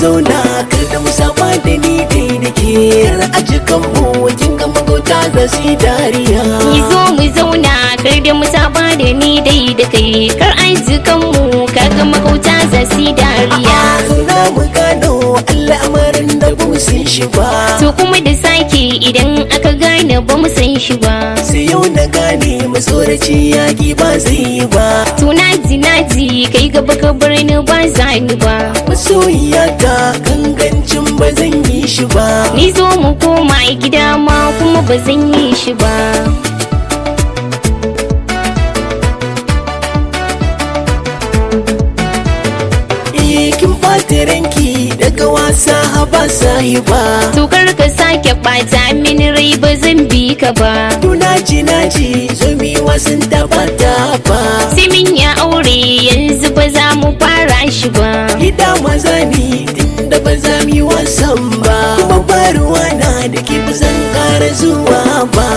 zauna kar da mu saba da ni dai da ke kar a jikan mu kin ga magauta za su yi dariya Ni zo mu zauna kar da mu saba da ni dai da kai kar an jikan mu kaga magauta za su yi dariya zauna mu gano al'amarin da ba mu san shi ba to kuma da sake idan aka gane ba mu san shi ba sai yau na gane masoraci yaki ba zai yi ba to naji kai gaba ka bar ni ba za ni ba masoyiya ta gangancin ba zan yi shi ba ni zo mu koma gida ma kuma ba zan yi shi ba kin ɓata ranki daga wasa haba sahiba to kar ka sake ɓata mini rai ba zan bi ka ba to naji zo mi wasan ta bata ba sai min ya aure yanzu ba za mu fara shi ba gida maza ni tunda ba za mu yi wasan ba kuma ba ruwa na da ke ba zan ƙara zuwa ba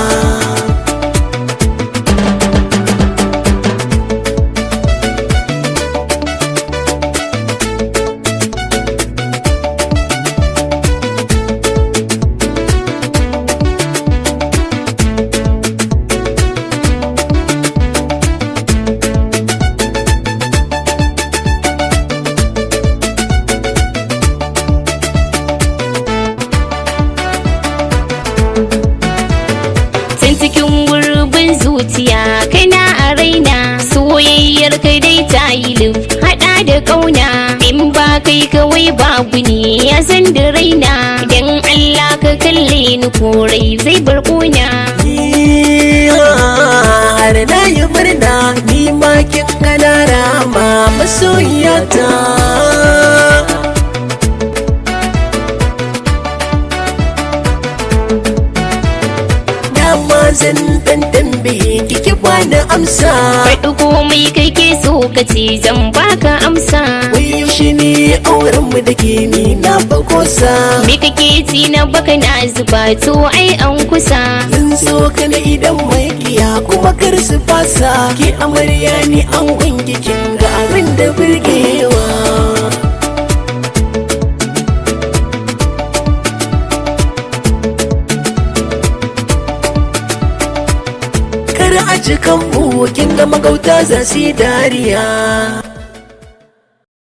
cikin gurbin zuciya kana a raina soyayyar kai dai ta yi lif hada da kauna in ba kai kawai babu ne ya san da raina idan Allah ka kalle ni korai zai bar kuna har na yi murna ni ma kin gana rama masoyiyata zan dan tambaye kike bani amsa faɗi komai kai ke so ka ce zan baka amsa wai yaushe ne auren mu da ke ni na bakosa me kake ci na baka na zuba to ai an kusa zan so ka na idan mai kiya kuma kar su fasa ke amarya ni an gwangi kin ga abin da burgewa a cikin bukin ga magauta za su yi dariya